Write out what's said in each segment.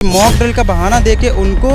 Mock drill का बहाना देके उनको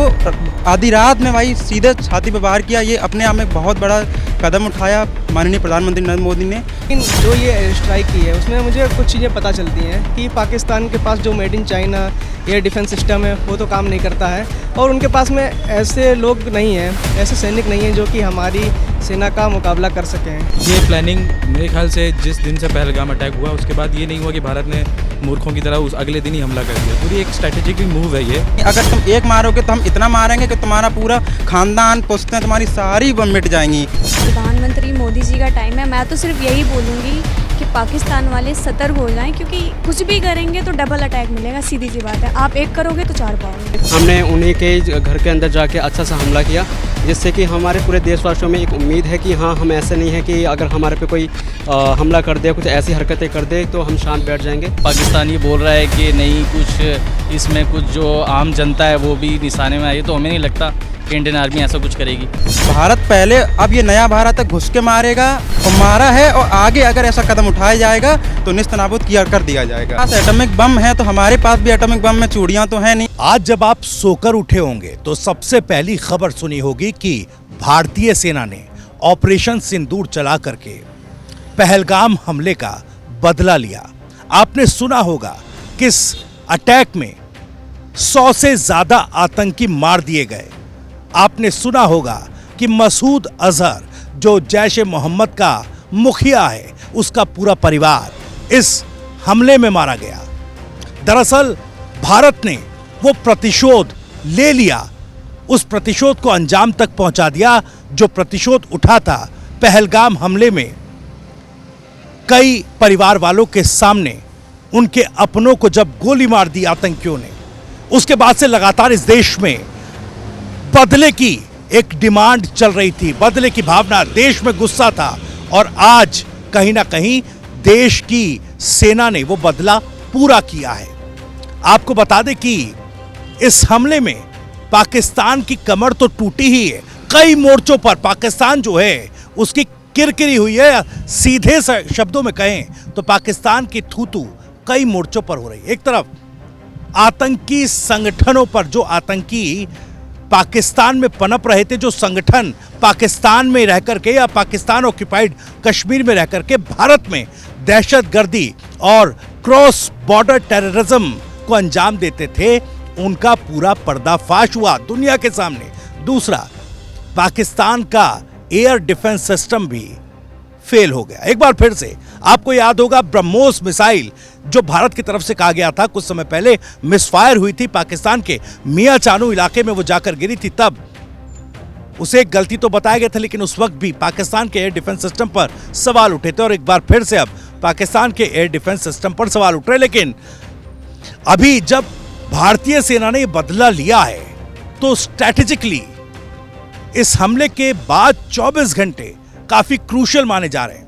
आधी रात में भाई सीधे छाती पर वार किया। ये अपने आप में बहुत बड़ा कदम उठाया माननीय प्रधानमंत्री नरेंद्र मोदी ने। लेकिन जो ये एयर स्ट्राइक की है उसमें मुझे कुछ चीज़ें पता चलती हैं कि पाकिस्तान के पास जो made in China air defence system है वो तो काम नहीं करता है, और उनके पास में ऐसे लोग नहीं हैं, ऐसे सैनिक नहीं हैं जो कि हमारी सेना का मुकाबला कर सकें। ये प्लानिंग मेरे ख्याल से जिस दिन से पहलगाम अटैक हुआ उसके बाद ये नहीं हुआ कि भारत ने मूर्खों की तरह उस अगले दिन ही हमला कर दिया। पूरी एक स्ट्रैटेजिक मूव है ये। अगर तुम एक मारोगे तो हम इतना मारेंगे कि तुम्हारा पूरा खानदान पुश्तें तुम्हारी सारी मिट जाएंगी। प्रधानमंत्री मोदी जी का टाइम है, मैं तो सिर्फ यही बोलूँगी कि पाकिस्तान वाले सतर्क हो जाएं, क्योंकि कुछ भी करेंगे तो डबल अटैक मिलेगा। सीधी सी बात है, आप एक करोगे तो चार पाओगे। हमने उन्हीं के घर के अंदर जाके अच्छा सा हमला किया, जिससे कि हमारे पूरे देशवासियों में एक उम्मीद है कि हाँ, हम ऐसे नहीं है कि अगर हमारे पे कोई हमला कर दे, कुछ ऐसी हरकतें कर दे तो हम शांत बैठ जाएंगे। पाकिस्तान ये बोल रहा है कि नहीं, कुछ इसमें कुछ जो आम जनता है वो भी निशाने में आई, तो हमें नहीं लगता कि इंडियन आर्मी ऐसा कुछ करेगी। भारत पहले, अब ये नया भारत है, घुस के मारेगा और मारा है, और आगे अगर ऐसा कदम उठाया जाएगा तो निस्तनाबूद किया कर दिया जाएगा। एटॉमिक बम है तो हमारे पास भी एटॉमिक बम में चूड़ियां तो है नहीं। आज जब आप सोकर उठे होंगे तो सबसे पहली खबर सुनी होगी कि भारतीय सेना ने ऑपरेशन सिंदूर चला करके पहलगाम हमले का बदला लिया। आपने सुना होगा कि इस अटैक में 100 से ज्यादा आतंकी मार दिए गए। आपने सुना होगा कि मसूद अजहर जो जैश ए मोहम्मद का मुखिया है, उसका पूरा परिवार इस हमले में मारा गया। दरअसल भारत ने वो प्रतिशोध ले लिया, उस प्रतिशोध को अंजाम तक पहुंचा दिया जो प्रतिशोध उठा था पहलगाम हमले में। कई परिवार वालों के सामने उनके अपनों को जब गोली मार दी आतंकियों ने, उसके बाद से लगातार इस देश में बदले की एक डिमांड चल रही थी, बदले की भावना, देश में गुस्सा था, और आज कहीं ना कहीं देश की सेना ने वो बदला पूरा किया है। आपको बता दें कि इस हमले में पाकिस्तान की कमर तो टूटी ही है, कई मोर्चों पर पाकिस्तान जो है उसकी किरकिरी हुई है। सीधे शब्दों में कहें तो पाकिस्तान की थूथू कई मोर्चों पर हो रही है। एक तरफ आतंकी संगठनों पर, जो आतंकी पाकिस्तान में पनप रहे थे, जो संगठन पाकिस्तान में रह करके या पाकिस्तान ऑक्युपाइड कश्मीर में रह करके भारत में दहशतगर्दी और क्रॉस बॉर्डर टेररिज्म को अंजाम देते थे, उनका पूरा पर्दाफाश हुआ दुनिया के सामने। दूसरा, पाकिस्तान का एयर डिफेंस सिस्टम भी फेल हो गया। एक बार फिर से आपको याद होगा ब्रह्मोस मिसाइल जो भारत की तरफ से कहा गया था, कुछ समय पहले मिसफायर हुई थी पाकिस्तान के मियां चानू इलाके में, वो जाकर गिरी थी। तब उसे एक गलती तो बताया गया था, लेकिन उस वक्त भी पाकिस्तान के एयर डिफेंस सिस्टम पर सवाल उठे थे, और एक बार फिर से अब पाकिस्तान के एयर डिफेंस सिस्टम पर सवाल उठ रहे। लेकिन अभी जब भारतीय सेना ने बदला लिया है तो स्ट्रैटेजिकली इस हमले के बाद 24 घंटे काफी क्रूशियल माने जा रहे हैं।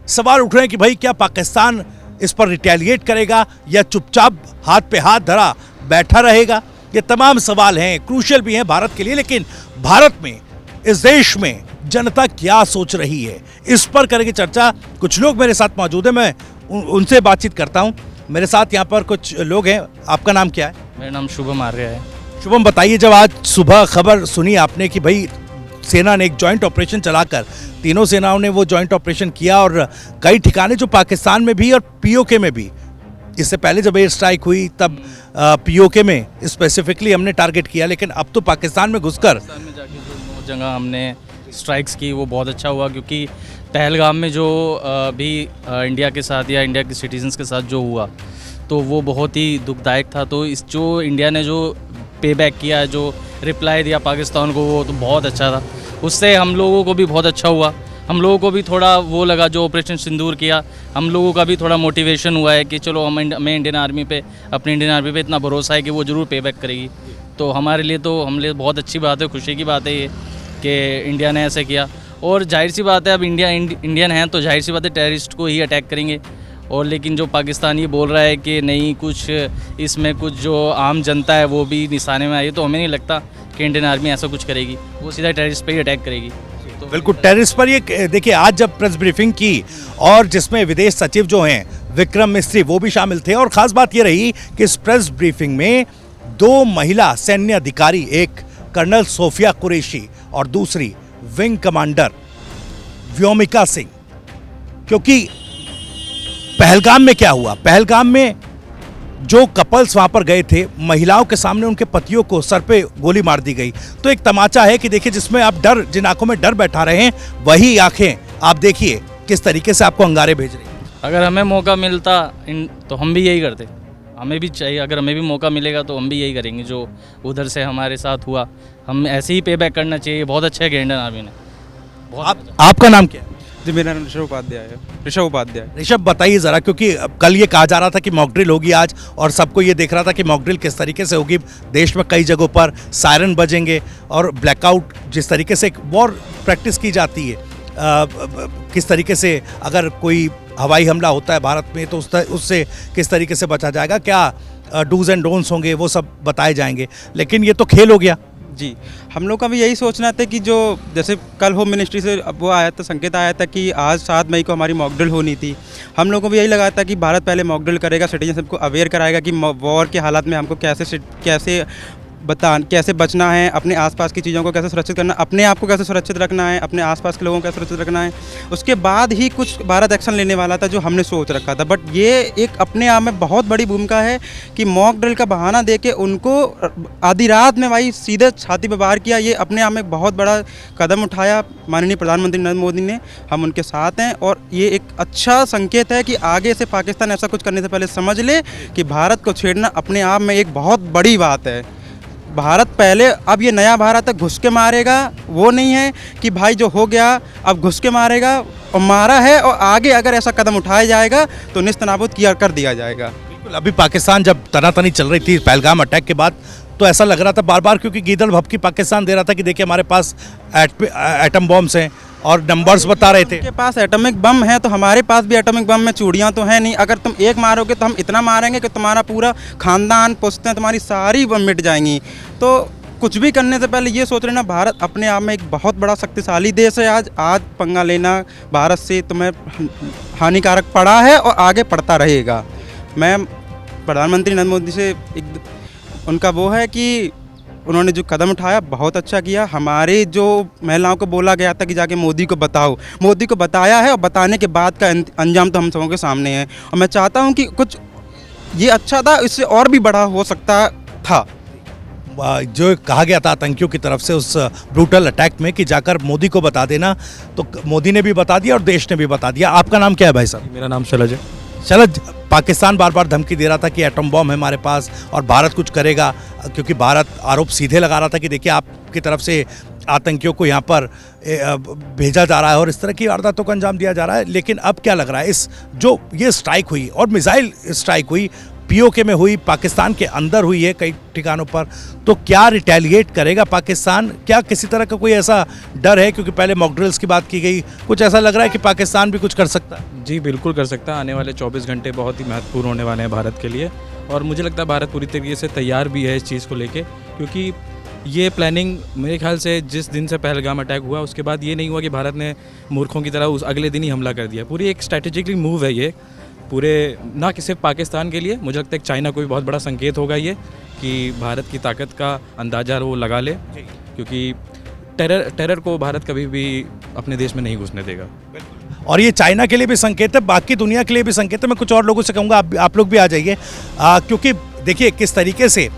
सवाल उठ रहे हैं कि भाई क्या पाकिस्तान इस पर रिटेलिएट करेगा या चुपचाप हाथ पे हाथ धरा बैठा रहेगा। ये तमाम सवाल हैं, क्रूशियल भी हैं भारत के लिए। लेकिन भारत में, इस देश में जनता क्या सोच रही है, इस पर करेंगे चर्चा। कुछ लोग मेरे साथ मौजूद हैं, मैं उनसे बातचीत करता हूं। मेरे साथ यहाँ पर कुछ लोग हैं। आपका नाम क्या है? मेरा नाम शुभम आर्य है। शुभम, बताइए, जब आज सुबह खबर सुनी आपने कि भाई सेना ने एक जॉइंट ऑपरेशन चलाकर, तीनों सेनाओं ने वो जॉइंट ऑपरेशन किया, और कई ठिकाने जो पाकिस्तान में भी और पीओके में भी, इससे पहले जब एयर स्ट्राइक हुई तब पीओके में स्पेसिफिकली हमने टारगेट किया, लेकिन अब तो पाकिस्तान में घुसकर पाकिस्तान में जाके जो 9 जगह हमने स्ट्राइक्स की वो बहुत अच्छा हुआ, क्योंकि पहलगाम में जो भी इंडिया के साथ या इंडिया के सिटीजन्स के साथ जो हुआ तो वो बहुत ही दुखदायक था। तो इस जो इंडिया ने जो पे बैक किया, जो रिप्लाई दिया पाकिस्तान को, वो तो बहुत अच्छा था। उससे हम लोगों को भी बहुत अच्छा हुआ, हम लोगों को भी थोड़ा वो लगा, जो ऑपरेशन सिंदूर किया, हम लोगों का भी थोड़ा मोटिवेशन हुआ है कि चलो हमें इंडियन आर्मी पे, अपनी इंडियन आर्मी पे इतना भरोसा है कि वो ज़रूर पे बैक करेगी। तो हमारे लिए तो बहुत अच्छी बात है, खुशी की बात है ये कि इंडिया ने ऐसे किया। और जाहिर सी बात है, अब इंडियन हैं तो जाहिर सी बात है टेररिस्ट को ही अटैक करेंगे। और लेकिन जो पाकिस्तान ये बोल रहा है कि नहीं, कुछ इसमें कुछ जो आम जनता है वो भी निशाने में आई, तो हमें नहीं लगता कि इंडियन आर्मी ऐसा कुछ करेगी, वो सीधा टेररिस्ट पे ही अटैक करेगी। तो बिल्कुल टेररिस्ट पर ये देखिए, आज जब प्रेस ब्रीफिंग की और जिसमें विदेश सचिव जो हैं विक्रम मिस्त्री वो भी शामिल थे, और खास बात ये रही कि इस प्रेस ब्रीफिंग में दो महिला सैन्य अधिकारी, एक कर्नल सोफिया कुरैशी और दूसरी विंग कमांडर व्योमिका सिंह। क्योंकि पहलगाम में क्या हुआ, पहलगाम में जो कपल्स वहां पर गए थे, महिलाओं के सामने उनके पतियों को सर पे गोली मार दी गई। तो एक तमाचा है कि देखिए, जिसमें आप डर, जिन आंखों में डर बैठा रहे हैं, वही आंखें आप देखिए किस तरीके से आपको अंगारे भेज रही हैं। अगर हमें मौका मिलता तो हम भी यही करते। हमें भी चाहिए, अगर हमें भी मौका मिलेगा तो हम भी यही करेंगे जो उधर से हमारे साथ हुआ। हम ऐसे ही पे बैक करना चाहिए। बहुत अच्छा है इंडियन आर्मी ने, बहुत आपका नाम क्या है? जी, मेरा नाम ऋषभ उपाध्याय है। ऋषभ उपाध्याय। ऋषभ, बताइए जरा, क्योंकि कल ये कहा जा रहा था कि मॉक ड्रिल होगी आज, और सबको ये देख रहा था कि मॉक ड्रिल किस तरीके से होगी। देश में कई जगहों पर सायरन बजेंगे और ब्लैकआउट, जिस तरीके से एक वॉर प्रैक्टिस की जाती है, किस तरीके से अगर कोई हवाई हमला होता है भारत में तो उससे किस तरीके से बचा जाएगा, क्या डूज एंड डोंट्स होंगे, वो सब बताए जाएंगे। लेकिन ये तो खेल हो गया। जी, हम लोग का भी यही सोचना था कि जो जैसे कल होम मिनिस्ट्री से अब वो आया था, संकेत आया था कि आज 7 मई को हमारी मॉक ड्रिल होनी थी। हम लोगों को भी यही लगा था कि भारत पहले मॉक ड्रिल करेगा, सिटीजनशिप को अवेयर कराएगा कि वॉर के हालात में हमको कैसे बचना है, अपने आसपास की चीज़ों को कैसे सुरक्षित करना, अपने आप को कैसे सुरक्षित रखना है, अपने आसपास के लोगों को कैसे सुरक्षित रखना है। उसके बाद ही कुछ भारत एक्शन लेने वाला था जो हमने सोच रखा था। बट ये एक अपने आप में बहुत बड़ी भूमिका है कि मॉक ड्रिल का बहाना देके उनको आधी रात में भाई सीधे छाती पर वार किया। ये अपने आप में बहुत बड़ा कदम उठाया माननीय प्रधानमंत्री नरेंद्र मोदी ने। हम उनके साथ हैं और ये एक अच्छा संकेत है कि आगे से पाकिस्तान ऐसा कुछ करने से पहले समझ ले कि भारत को छेड़ना अपने आप में एक बहुत बड़ी बात है। भारत पहले, अब ये नया भारत है, घुस के मारेगा, वो नहीं है कि भाई जो हो गया अब घुस के मारेगा, और मारा है और आगे अगर ऐसा कदम उठाया जाएगा तो निस्तनाबूद किया कर दिया जाएगा। बिल्कुल, अभी पाकिस्तान जब तनातनी चल रही थी पहलगाम अटैक के बाद, तो ऐसा लग रहा था बार बार, क्योंकि गीदड़ भभकी पाकिस्तान दे रहा था कि देखिए हमारे पास एटम बॉम्ब्स हैं, और नंबर्स बता रहे थे। उनके पास एटॉमिक बम है तो हमारे पास भी एटॉमिक बम में चूड़ियाँ तो हैं नहीं। अगर तुम एक मारोगे तो हम इतना मारेंगे कि तुम्हारा पूरा खानदान, पुश्तें, तुम्हारी सारी मिट जाएंगी। तो कुछ भी करने से पहले ये सोच लेना, भारत अपने आप में एक बहुत बड़ा शक्तिशाली देश है। आज पंगा लेना भारत से तुम्हें हानिकारक पड़ा है और आगे पड़ता रहेगा। मैं प्रधानमंत्री नरेंद्र मोदी से उनका वो है कि उन्होंने जो कदम उठाया बहुत अच्छा किया। हमारे जो महिलाओं को बोला गया था कि जाके मोदी को बताओ, मोदी को बताया है और बताने के बाद का अंजाम तो हम सबों के सामने है। और मैं चाहता हूं कि कुछ ये अच्छा था, इससे और भी बड़ा हो सकता था। जो कहा गया था आतंकियों की तरफ से उस ब्रूटल अटैक में कि जाकर मोदी को बता देना, तो मोदी ने भी बता दिया और देश ने भी बता दिया। आपका नाम क्या है भाई साहब? मेरा नाम शैलज है। शैलज, पाकिस्तान बार बार धमकी दे रहा था कि एटम बॉम्ब है हमारे पास और भारत कुछ करेगा, क्योंकि भारत आरोप सीधे लगा रहा था कि देखिए आपकी तरफ से आतंकियों को यहाँ पर भेजा जा रहा है और इस तरह की वारदातों को अंजाम दिया जा रहा है। लेकिन अब क्या लग रहा है, इस जो ये स्ट्राइक हुई और मिसाइल स्ट्राइक हुई, पीओके में हुई, पाकिस्तान के अंदर हुई है कई ठिकानों पर, तो क्या रिटेलिएट करेगा पाकिस्तान? क्या किसी तरह का कोई ऐसा डर है, क्योंकि पहले मॉक ड्रिल्स की बात की गई, कुछ ऐसा लग रहा है कि पाकिस्तान भी कुछ कर सकता है? जी बिल्कुल कर सकता है। आने वाले 24 घंटे बहुत ही महत्वपूर्ण होने वाले हैं भारत के लिए, और मुझे लगता है भारत पूरी तरीके से तैयार भी है इस चीज़ को लेके, क्योंकि ये प्लानिंग मेरे ख्याल से जिस दिन से पहलगाम अटैक हुआ उसके बाद ये नहीं हुआ कि भारत ने मूर्खों की तरह उस अगले दिन ही हमला कर दिया। पूरी एक स्ट्रैटेजिकली मूव है ये, पूरे ना कि सिर्फ पाकिस्तान के लिए, मुझे लगता है कि चाइना को भी बहुत बड़ा संकेत होगा ये कि भारत की ताकत का अंदाज़ा वो लगा ले, क्योंकि टेरर को भारत कभी भी अपने देश में नहीं घुसने देगा। और ये चाइना के लिए भी संकेत है, बाकी दुनिया के लिए भी संकेत है। मैं कुछ और लोगों से कहूँगा आप लोग भी आ जाइए, क्योंकि देखिए किस तरीके से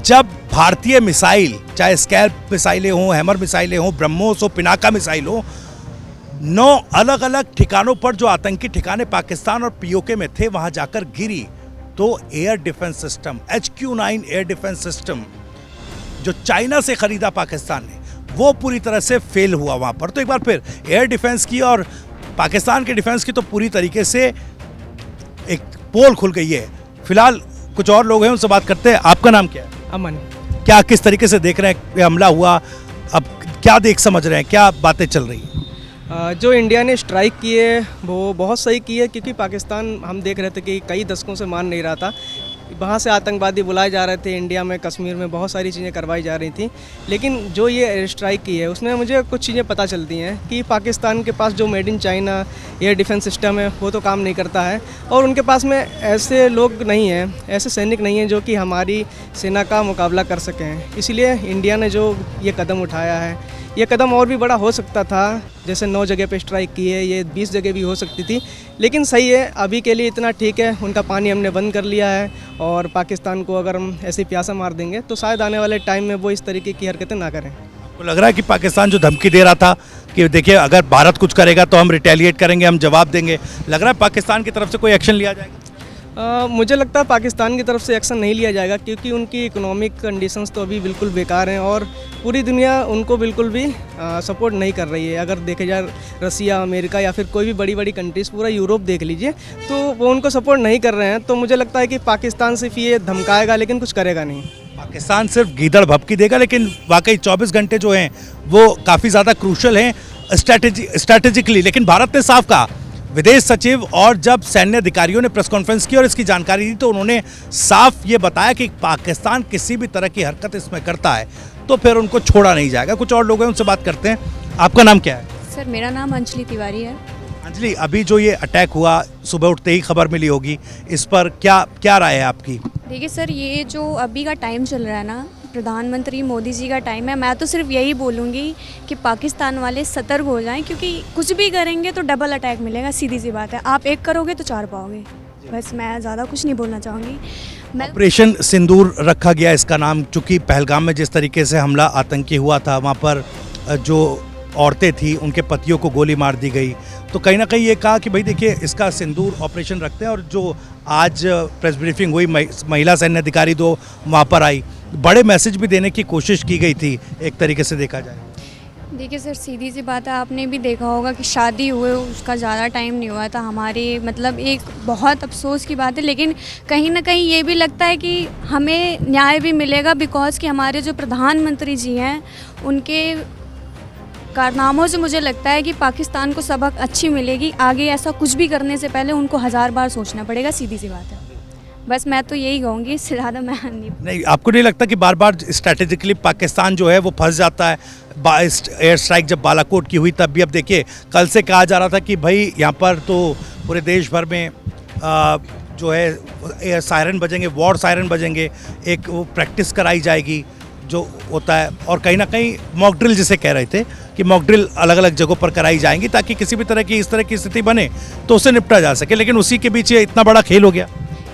जब भारतीय मिसाइल, चाहे स्कैल्प मिसाइलें हों, हैमर मिसाइलें हों, ब्रह्मोस हो, पिनाका मिसाइल हो, 9 अलग अलग ठिकानों पर जो आतंकी ठिकाने पाकिस्तान और पीओके में थे वहां जाकर गिरी, तो air defence system HQ-9 air defence system जो चाइना से खरीदा पाकिस्तान ने, वो पूरी तरह से फेल हुआ वहां पर। तो एक बार फिर एयर डिफेंस की और पाकिस्तान के डिफेंस की तो पूरी तरीके से एक पोल खुल गई है। फिलहाल कुछ और लोग हैं, उनसे बात करते हैं। आपका नाम क्या है? अमन। क्या किस तरीके से देख रहे हैं हमला हुआ, अब क्या देख समझ रहे हैं, क्या बातें चल रही हैं? जो इंडिया ने स्ट्राइक की है वो बहुत सही की है, क्योंकि पाकिस्तान हम देख रहे थे कि कई दशकों से मान नहीं रहा था। वहाँ से आतंकवादी बुलाए जा रहे थे इंडिया में, कश्मीर में बहुत सारी चीज़ें करवाई जा रही थी। लेकिन जो ये एयर स्ट्राइक की है उसमें मुझे कुछ चीज़ें पता चलती हैं कि पाकिस्तान के पास जो made in China air defence system है वो तो काम नहीं करता है, और उनके पास में ऐसे लोग नहीं हैं, ऐसे सैनिक नहीं हैं जो कि हमारी सेना का मुकाबला कर सकें। इसीलिए इंडिया ने जो ये कदम उठाया है, ये कदम और भी बड़ा हो सकता था। जैसे 9 जगह पे स्ट्राइक की है, ये 20 जगह भी हो सकती थी, लेकिन सही है, अभी के लिए इतना ठीक है। उनका पानी हमने बंद कर लिया है, और पाकिस्तान को अगर हम ऐसे प्यासा मार देंगे तो शायद आने वाले टाइम में वो इस तरीके की हरकतें ना करें। आपको लग रहा है कि पाकिस्तान जो धमकी दे रहा था कि देखिए अगर भारत कुछ करेगा तो हम रिटेलिएट करेंगे, हम जवाब देंगे, लग रहा है पाकिस्तान की तरफ से कोई एक्शन लिया जाएगा? मुझे लगता है पाकिस्तान की तरफ से एक्शन नहीं लिया जाएगा, क्योंकि उनकी इकोनॉमिक कंडीशंस तो अभी बिल्कुल बेकार हैं, और पूरी दुनिया उनको बिल्कुल भी सपोर्ट नहीं कर रही है। अगर देखे जाए रसिया, अमेरिका या फिर कोई भी बड़ी बड़ी कंट्रीज़, पूरा यूरोप देख लीजिए, तो वो उनको सपोर्ट नहीं कर रहे हैं। तो मुझे लगता है कि पाकिस्तान सिर्फ ये धमकाएगा लेकिन कुछ करेगा नहीं। पाकिस्तान सिर्फ गीदड़ भपकी देगा, लेकिन वाकई 24 घंटे जो हैं वो काफ़ी ज़्यादा क्रूशल हैं स्ट्रैटेजिकली। लेकिन भारत ने साफ कहा, विदेश सचिव और जब सैन्य अधिकारियों ने प्रेस कॉन्फ्रेंस की और इसकी जानकारी दी तो उन्होंने साफ ये बताया कि पाकिस्तान किसी भी तरह की हरकत इसमें करता है तो फिर उनको छोड़ा नहीं जाएगा। कुछ और लोग हैं, उनसे बात करते हैं। आपका नाम क्या है? सर मेरा नाम अंजलि तिवारी है। अंजलि, अभी जो ये अटैक हुआ, सुबह उठते ही खबर मिली होगी, इस पर क्या राय है आपकी? देखिए सर, ये जो अभी का टाइम चल रहा है ना, प्रधानमंत्री मोदी जी का टाइम है। मैं तो सिर्फ यही बोलूँगी कि पाकिस्तान वाले सतर्क हो जाएं, क्योंकि कुछ भी करेंगे तो डबल अटैक मिलेगा, सीधी सी बात है। आप एक करोगे तो 4 पाओगे। बस मैं ज़्यादा कुछ नहीं बोलना चाहूँगी। मैं ऑपरेशन सिंदूर रखा गया इसका नाम, चूँकि पहलगाम में जिस तरीके से हमला आतंकी हुआ था, वहाँ पर जो औरतें थी उनके पतियों को गोली मार दी गई, तो कहीं ना कहीं ये कहा कि भाई देखिए इसका सिंदूर ऑपरेशन रखते हैं। और जो आज प्रेस ब्रीफिंग हुई, महिला सैन्य अधिकारी 2 वहाँ पर आई, बड़े मैसेज भी देने की कोशिश की गई थी एक तरीके से देखा जाए। देखिए सर, सीधी सी बात है, आपने भी देखा होगा कि शादी हुए उसका ज़्यादा टाइम नहीं हुआ था हमारे, मतलब एक बहुत अफसोस की बात है। लेकिन कहीं ना कहीं ये भी लगता है कि हमें न्याय भी मिलेगा, बिकॉज़ कि हमारे जो प्रधानमंत्री जी हैं उनके कारनामों से मुझे लगता है कि पाकिस्तान को सबक अच्छी मिलेगी। आगे ऐसा कुछ भी करने से पहले उनको 1000 बार सोचना पड़ेगा, सीधी सी बात है। बस मैं तो यही कहूँगी, इससे ज़्यादा मैं नहीं। आपको नहीं लगता कि बार बार स्ट्रैटेजिकली पाकिस्तान जो है वो फंस जाता है? एयर स्ट्राइक जब बालाकोट की हुई तब भी, अब देखिए कल से कहा जा रहा था कि भाई यहाँ पर तो पूरे देश भर में जो है सायरन बजेंगे, वॉर सायरन बजेंगे, एक वो प्रैक्टिस कराई जाएगी जो होता है, और कहीं ना कहीं मॉक ड्रिल जिसे कह रहे थे कि मॉक ड्रिल अलग अलग जगहों पर कराई जाएंगी ताकि किसी भी तरह की इस तरह की स्थिति बने तो उससे निपटा जा सके। लेकिन उसी के बीच ये इतना बड़ा खेल हो गया।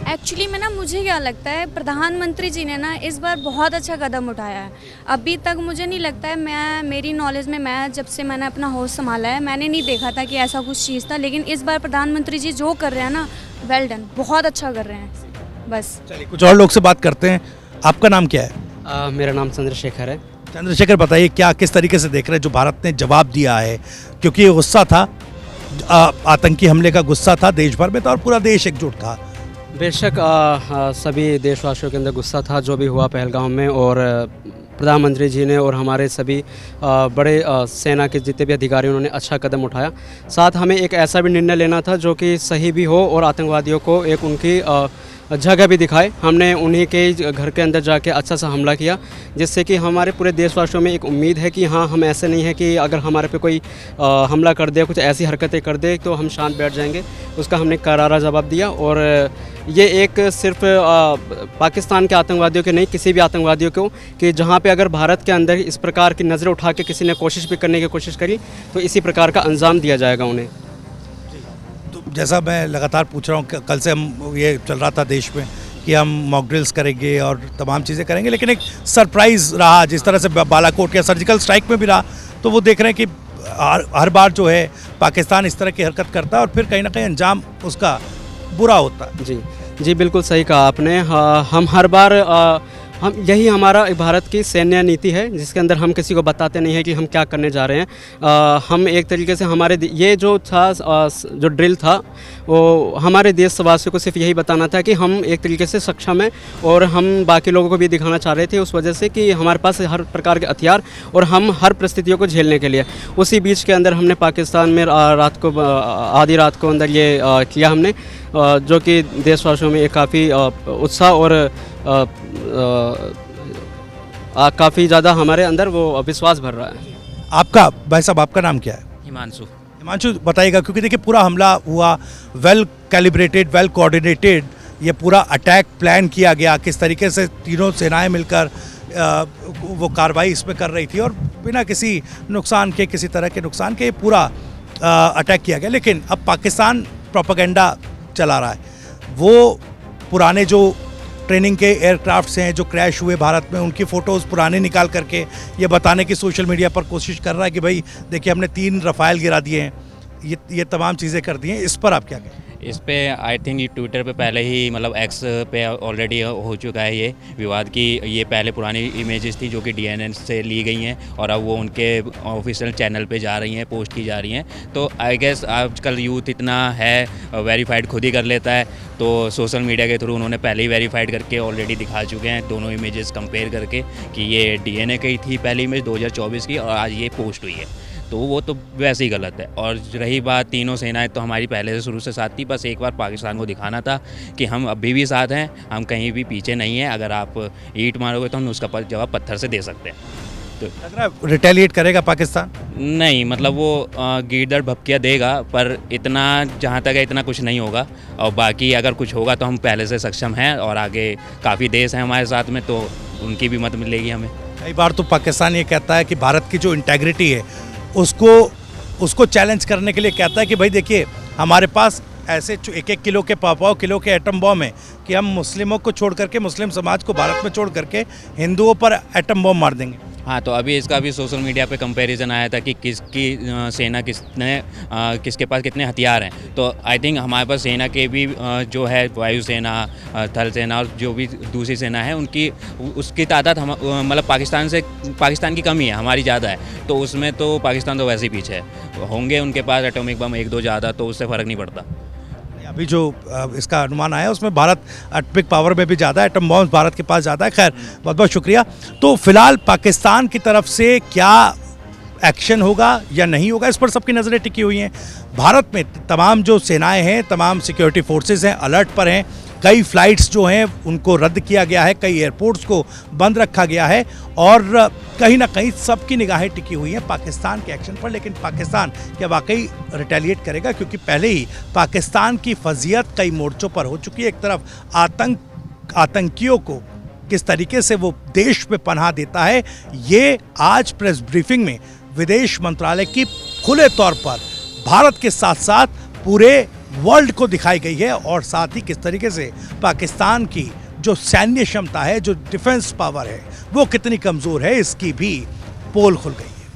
एक्चुअली में ना, मुझे क्या लगता है, प्रधानमंत्री जी ने ना इस बार बहुत अच्छा कदम उठाया है। अभी तक मुझे नहीं लगता है, मेरी नॉलेज में, मैं जब से मैंने अपना होश संभाला है मैंने नहीं देखा था कि ऐसा कुछ चीज़ था। लेकिन इस बार प्रधानमंत्री जी जो कर रहे हैं ना, वेल डन, बहुत अच्छा कर रहे हैं। बस चलिए कुछ और लोग से बात करते हैं। आपका नाम क्या है? मेरा नाम चंद्रशेखर है। चंद्रशेखर, बताइए क्या किस तरीके से देख रहे हैं जो भारत ने जवाब दिया है, क्योंकि ये गुस्सा था, आतंकी हमले का गुस्सा था देश भर में था और पूरा देश एकजुट था। बेशक सभी देशवासियों के अंदर गुस्सा था जो भी हुआ पहलगाम में, और प्रधानमंत्री जी ने और हमारे सभी बड़े सेना के जितने भी अधिकारियों उन्होंने अच्छा कदम उठाया। साथ हमें एक ऐसा भी निर्णय लेना था जो कि सही भी हो और आतंकवादियों को एक उनकी जगह भी दिखाए। हमने उन्हीं के घर के अंदर जाके अच्छा सा हमला किया, जिससे कि हमारे पूरे देशवासियों में एक उम्मीद है कि हाँ, हम ऐसे नहीं है कि अगर हमारे पे कोई हमला कर दे, कुछ ऐसी हरकतें कर दे तो हम शांत बैठ जाएंगे। उसका हमने करारा जवाब दिया, और ये एक सिर्फ पाकिस्तान के आतंकवादियों के नहीं, किसी भी आतंकवादियों को, कि जहाँ पे अगर भारत के अंदर इस प्रकार की नज़रें उठा के किसी ने कोशिश भी करने की कोशिश करी तो इसी प्रकार का अंजाम दिया जाएगा उन्हें। जैसा मैं लगातार पूछ रहा हूँ, कल से हम ये चल रहा था देश में कि हम मॉक ड्रिल्स करेंगे और तमाम चीज़ें करेंगे, लेकिन एक सरप्राइज़ रहा जिस तरह से बालाकोट के सर्जिकल स्ट्राइक में भी रहा। तो वो देख रहे हैं कि हर बार जो है पाकिस्तान इस तरह की हरकत करता है और फिर कहीं ना कहीं अंजाम उसका बुरा होता है। जी बिल्कुल सही कहा आपने। हम हर बार हम यही हमारा भारत की सैन्य नीति है, जिसके अंदर हम किसी को बताते नहीं हैं कि हम क्या करने जा रहे हैं। हम एक तरीके से हमारे ये जो था जो ड्रिल था वो हमारे देशवासियों को सिर्फ यही बताना था कि हम एक तरीके से सक्षम हैं, और हम बाकी लोगों को भी दिखाना चाह रहे थे उस वजह से कि हमारे पास हर प्रकार के हथियार और हम हर परिस्थितियों को झेलने के लिए। उसी बीच के अंदर हमने पाकिस्तान में आधी रात को अंदर ये किया हमने। जो कि देशवासियों में एक काफ़ी उत्साह और काफ़ी ज़्यादा हमारे अंदर वो विश्वास भर रहा है। आपका भाई साहब, आपका नाम क्या है? हिमांशु। हिमांशु बताइएगा, क्योंकि देखिए पूरा हमला हुआ, वेल कैलिब्रेटेड, वेल कोऑर्डिनेटेड, ये पूरा अटैक प्लान किया गया, किस तरीके से तीनों सेनाएं मिलकर वो कार्रवाई इसमें कर रही थी और बिना किसी नुकसान के, किसी तरह के नुकसान के पूरा अटैक किया गया। लेकिन अब पाकिस्तान प्रोपेगेंडा चला रहा है, वो पुराने जो ट्रेनिंग के एयरक्राफ्ट्स हैं जो क्रैश हुए भारत में, उनकी फ़ोटोज़ पुराने निकाल करके ये बताने की सोशल मीडिया पर कोशिश कर रहा है कि भाई देखिए हमने 3 रफ़ाइल गिरा दिए हैं, ये तमाम चीज़ें कर दी हैं। इस पर आप क्या कहें? इस पे आई थिंक ये ट्विटर पे पहले ही मतलब एक्स पे ऑलरेडी हो चुका है ये विवाद की। ये पहले पुरानी इमेजेस थी जो कि DNN से ली गई हैं और अब वो उनके ऑफिशियल चैनल पे जा रही हैं, पोस्ट की जा रही हैं। तो आई गेस आजकल यूथ इतना है, वेरीफाइड खुद ही कर लेता है, तो सोशल मीडिया के थ्रू उन्होंने पहले ही वेरीफाइड करके ऑलरेडी दिखा चुके हैं दोनों इमेजेस कंपेयर करके कि ये DNA की थी पहली इमेज 2024 की और आज ये पोस्ट हुई है। तो वो तो वैसे ही गलत है। और रही बात तीनों सेनाएं, तो हमारी पहले से शुरू से साथ थी, बस एक बार पाकिस्तान को दिखाना था कि हम अभी भी साथ हैं, हम कहीं भी पीछे नहीं हैं। अगर आप ईंट मारोगे तो हम उसका जवाब पत्थर से दे सकते हैं। तो लग रहा है रिटेलिएट करेगा पाकिस्तान? नहीं, मतलब वो गीदड़ भपकिया देगा, पर इतना जहाँ तक है इतना कुछ नहीं होगा। और बाकी अगर कुछ होगा तो हम पहले से सक्षम हैं और आगे काफ़ी देश हैं हमारे साथ में, तो उनकी भी मदद मिलेगी हमें। कई बार तो पाकिस्तान ये कहता है कि भारत की जो इंटेग्रिटी है उसको चैलेंज करने के लिए कहता है कि भाई देखिए हमारे पास ऐसे 1-1 किलो के पाव किलो के एटम बॉम्ब है कि हम मुस्लिमों को छोड़ करके, मुस्लिम समाज को भारत में छोड़ करके हिंदुओं पर एटम बॉम्ब मार देंगे। हाँ, तो अभी इसका भी सोशल मीडिया पे कंपैरिजन आया था कि किसकी सेना किसके पास कितने हथियार हैं। तो आई थिंक हमारे पास सेना के भी जो है वायुसेना, थल सेना और जो भी दूसरी सेना है उनकी उसकी तादाद हम मतलब पाकिस्तान की कम ही है, हमारी ज़्यादा है। तो उसमें तो पाकिस्तान तो वैसे ही पीछे है। होंगे उनके पास एटॉमिक बम 1-2 ज़्यादा, तो उससे फ़र्क नहीं पड़ता। अभी जो इसका अनुमान आया उसमें भारत एटॉमिक पावर में भी ज़्यादा है, एटम बॉम्ब भारत के पास ज़्यादा है। खैर, बहुत बहुत शुक्रिया। तो फिलहाल पाकिस्तान की तरफ से क्या एक्शन होगा या नहीं होगा, इस पर सबकी नज़रें टिकी हुई हैं। भारत में तमाम जो सेनाएं हैं, तमाम सिक्योरिटी फोर्सेस हैं, अलर्ट पर हैं। कई फ्लाइट्स जो हैं उनको रद्द किया गया है, कई एयरपोर्ट्स को बंद रखा गया है और कहीं ना कहीं सबकी निगाहें टिकी हुई हैं पाकिस्तान के एक्शन पर। लेकिन पाकिस्तान क्या वाकई रिटेलिएट करेगा? क्योंकि पहले ही पाकिस्तान की फजीयत कई मोर्चों पर हो चुकी है। एक तरफ आतंकियों को किस तरीके से वो देश में पनाह देता है, ये आज प्रेस ब्रीफिंग में विदेश मंत्रालय की खुले तौर पर भारत के साथ साथ पूरे वर्ल्ड को दिखाई गई है। और साथ ही किस तरीके से पाकिस्तान की जो सैन्य क्षमता है, जो डिफेंस पावर है, वो कितनी कमज़ोर है, इसकी भी पोल खुल गई।